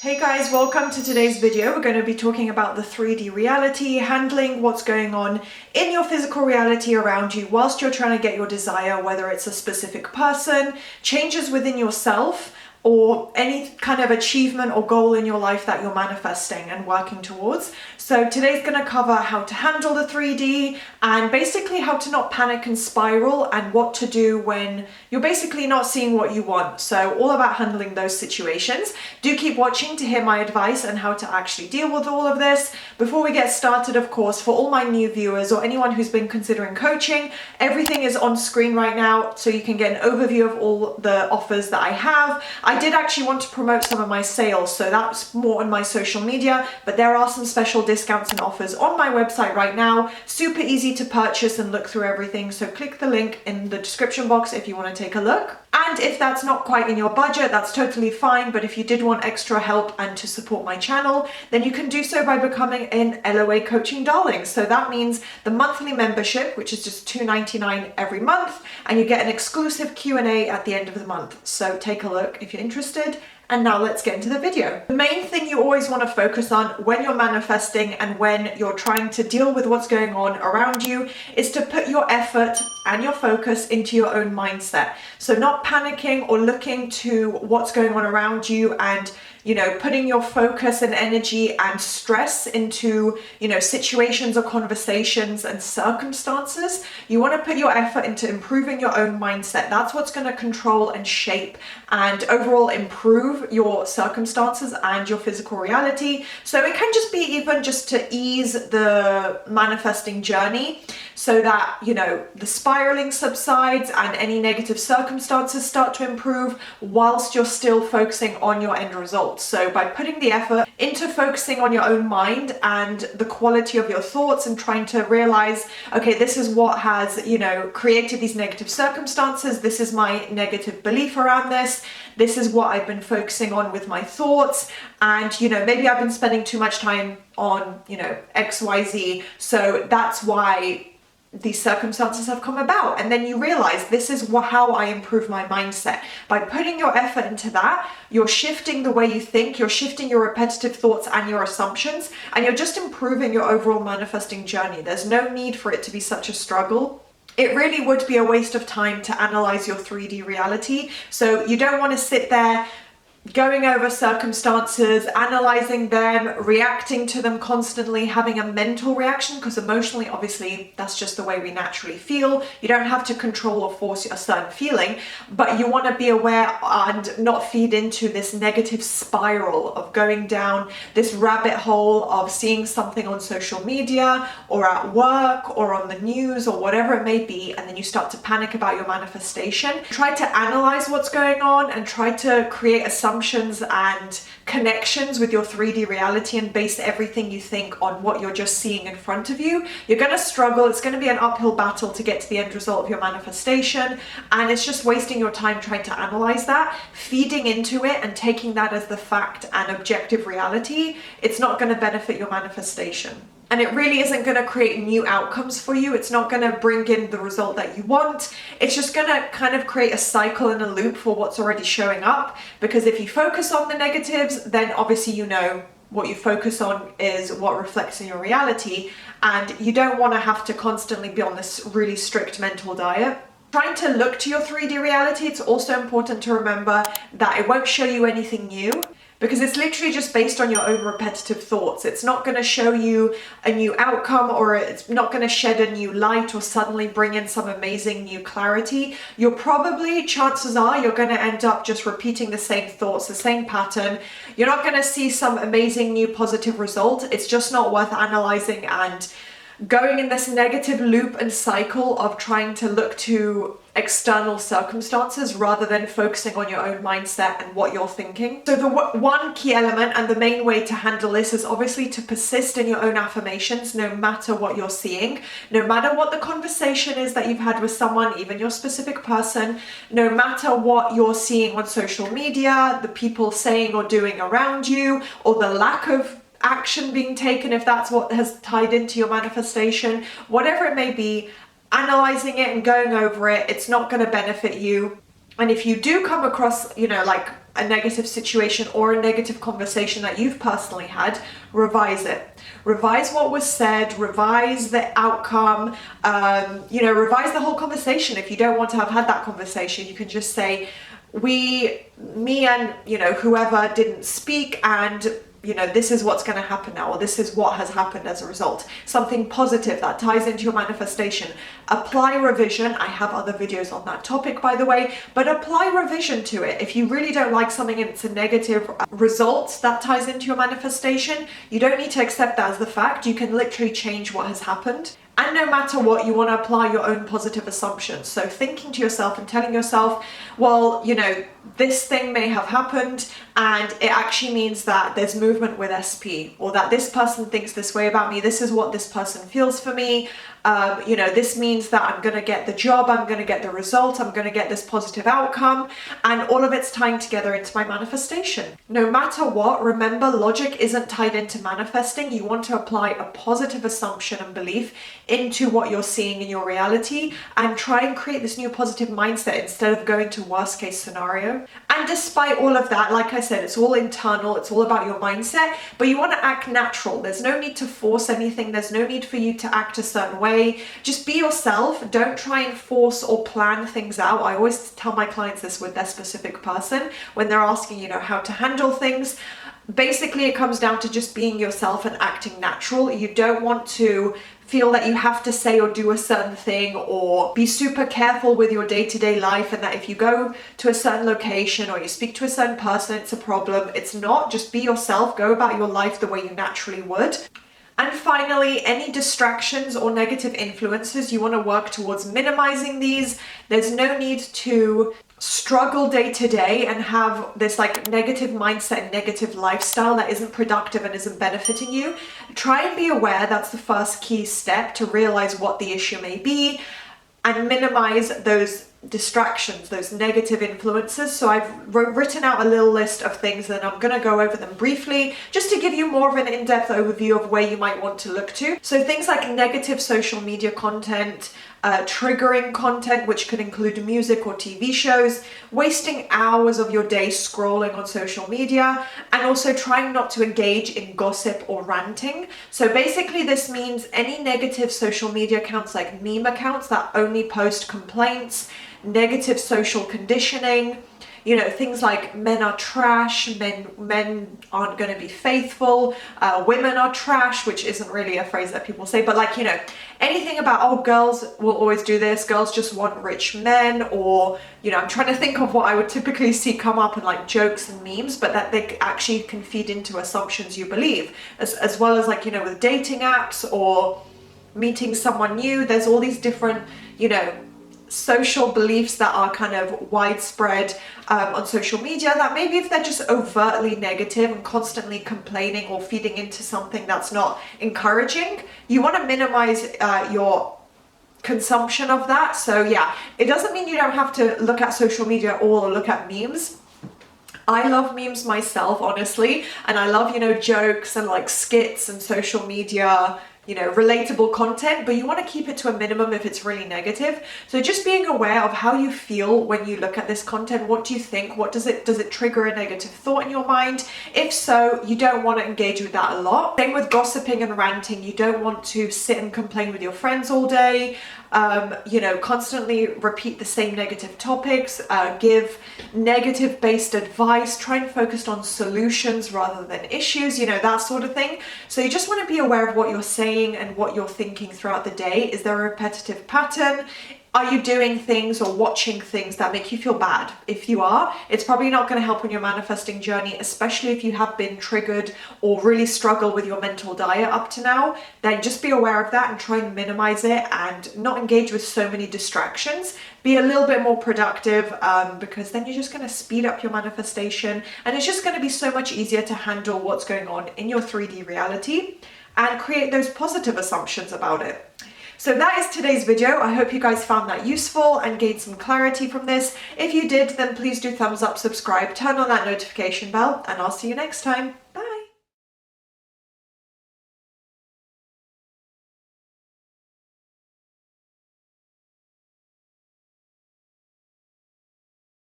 Hey guys, welcome to today's video. We're going to be talking about the 3D reality, handling what's going on in your physical reality around you whilst you're trying to get your desire, whether it's a specific person, changes within yourself, or any kind of achievement or goal in your life that you're manifesting and working towards. So today's going to cover how to handle the 3D and basically how to not panic and spiral and what to do when you're basically not seeing what you want. So all about handling those situations. Do keep watching to hear my advice on how to actually deal with all of this. Before we get started, of course, for all my new viewers or anyone who's been considering coaching, everything is on screen right now so you can get an overview of all the offers that I have. I did actually want to promote some of my sales, so that's more on my social media, but there are some special discounts and offers on my website right now. Super easy to purchase and look through everything, so click the link in the description box if you want to take a look. And if that's not quite in your budget, that's totally fine, but if you did want extra help and to support my channel, then you can do so by becoming an LOA Coaching Darling. So that means the monthly membership, which is just $2.99 every month, and you get an exclusive Q&A at the end of the month. So take a look if you're interested. And now let's get into the video. The main thing you always want to focus on when you're manifesting and when you're trying to deal with what's going on around you is to put your effort and your focus into your own mindset. So not panicking or looking to what's going on around you and putting your focus and energy and stress into, situations or conversations and circumstances. You want to put your effort into improving your own mindset. That's what's going to control and shape and overall improve your circumstances and your physical reality. So it can just be even just to ease the manifesting journey so that, the spiraling subsides and any negative circumstances start to improve whilst you're still focusing on your end result. So by putting the effort into focusing on your own mind and the quality of your thoughts and trying to realize, okay, this is what has, created these negative circumstances. This is my negative belief around this. This is what I've been focusing on with my thoughts. And, maybe I've been spending too much time on, XYZ. So that's why these circumstances have come about. And then you realize this is how I improve my mindset. By putting your effort into that, you're shifting the way you think, you're shifting your repetitive thoughts and your assumptions, and you're just improving your overall manifesting journey. There's no need for it to be such a struggle. It really would be a waste of time to analyze your 3D reality. So you don't want to sit there going over circumstances, analyzing them, reacting to them constantly, having a mental reaction, because emotionally, obviously, that's just the way we naturally feel. You don't have to control or force a certain feeling, but you want to be aware and not feed into this negative spiral of going down this rabbit hole of seeing something on social media or at work or on the news or whatever it may be, and then you start to panic about your manifestation. Try to analyze what's going on and try to create assumptions and connections with your 3D reality and base everything you think on what you're just seeing in front of you. You're going to struggle. It's going to be an uphill battle to get to the end result of your manifestation, and it's just wasting your time trying to analyze that, feeding into it and taking that as the fact and objective reality. It's not going to benefit your manifestation. And it really isn't going to create new outcomes for you. It's not going to bring in the result that you want. It's just going to kind of create a cycle and a loop for what's already showing up. Because if you focus on the negatives, then obviously what you focus on is what reflects in your reality. And you don't want to have to constantly be on this really strict mental diet. Trying to look to your 3D reality, it's also important to remember that it won't show you anything new, because it's literally just based on your own repetitive thoughts. It's not going to show you a new outcome, or it's not going to shed a new light or suddenly bring in some amazing new clarity. Chances are you're going to end up just repeating the same thoughts, the same pattern. You're not going to see some amazing new positive result. It's just not worth analyzing and going in this negative loop and cycle of trying to look to external circumstances rather than focusing on your own mindset and what you're thinking. So the one key element and the main way to handle this is obviously to persist in your own affirmations no matter what you're seeing, no matter what the conversation is that you've had with someone, even your specific person, no matter what you're seeing on social media, the people saying or doing around you, or the lack of action being taken, if that's what has tied into your manifestation, whatever it may be, analyzing it and going over it, it's not going to benefit you. And if you do come across, like a negative situation or a negative conversation that you've personally had, revise it. Revise what was said, revise the outcome, revise the whole conversation. If you don't want to have had that conversation, you can just say, me and, whoever didn't speak, and this is what's going to happen now, or this is what has happened as a result. Something positive that ties into your manifestation. Apply revision. I have other videos on that topic, by the way, but apply revision to it. If you really don't like something and it's a negative result that ties into your manifestation, you don't need to accept that as the fact. You can literally change what has happened. And no matter what, you want to apply your own positive assumptions. So thinking to yourself and telling yourself, well, this thing may have happened and it actually means that there's movement with SP, or that this person thinks this way about me. This is what this person feels for me. This means that I'm going to get the job, I'm going to get the result, I'm going to get this positive outcome, and all of it's tying together into my manifestation. No matter what, remember, logic isn't tied into manifesting. You want to apply a positive assumption and belief into what you're seeing in your reality and try and create this new positive mindset instead of going to worst case scenario. And despite all of that, like I said, it's all internal, it's all about your mindset, but you want to act natural. There's no need to force anything. There's no need for you to act a certain way. Just be yourself. Don't try and force or plan things out. I always tell my clients this with their specific person when they're asking, how to handle things. Basically, it comes down to just being yourself and acting natural. You don't want to feel that you have to say or do a certain thing, or be super careful with your day-to-day life, and that if you go to a certain location or you speak to a certain person, it's a problem. It's not. Just be yourself. Go about your life the way you naturally would. And finally, any distractions or negative influences, you want to work towards minimizing these. There's no need to struggle day to day and have this negative mindset and negative lifestyle that isn't productive and isn't benefiting you. Try and be aware. That's the first key step, to realize what the issue may be and minimize those distractions, those negative influences. So I've written out a little list of things and I'm going to go over them briefly just to give you more of an in-depth overview of where you might want to look to. So things like negative social media content, triggering content, which could include music or TV shows, wasting hours of your day scrolling on social media, and also trying not to engage in gossip or ranting. So basically this means any negative social media accounts, like meme accounts that only post complaints, negative social conditioning, things like men are trash, men aren't going to be faithful, women are trash, which isn't really a phrase that people say, but anything about, oh, girls will always do this, girls just want rich men, or, I'm trying to think of what I would typically see come up in jokes and memes, but that they actually can feed into assumptions you believe, as well as with dating apps or meeting someone new. There's all these different, social beliefs that are kind of widespread on social media, that maybe if they're just overtly negative and constantly complaining or feeding into something that's not encouraging, you want to minimize your consumption of that. So yeah, it doesn't mean you don't have to look at social media at all or look at memes. I love memes myself, honestly, and I love, jokes and skits and social media, relatable content, but you want to keep it to a minimum if it's really negative. So just being aware of how you feel when you look at this content. What do you think? What does it trigger a negative thought in your mind? If so, you don't want to engage with that a lot. Same with gossiping and ranting. You don't want to sit and complain with your friends all day. Constantly repeat the same negative topics, give negative based advice, try and focus on solutions rather than issues, that sort of thing. So you just want to be aware of what you're saying and what you're thinking throughout the day. Is there a repetitive pattern? Are you doing things or watching things that make you feel bad? If you are, it's probably not going to help on your manifesting journey, especially if you have been triggered or really struggle with your mental diet up to now. Then just be aware of that and try and minimize it and not engage with so many distractions. Be a little bit more productive because then you're just going to speed up your manifestation, and it's just going to be so much easier to handle what's going on in your 3D reality and create those positive assumptions about it. So that is today's video. I hope you guys found that useful and gained some clarity from this. If you did, then please do thumbs up, subscribe, turn on that notification bell, and I'll see you next time.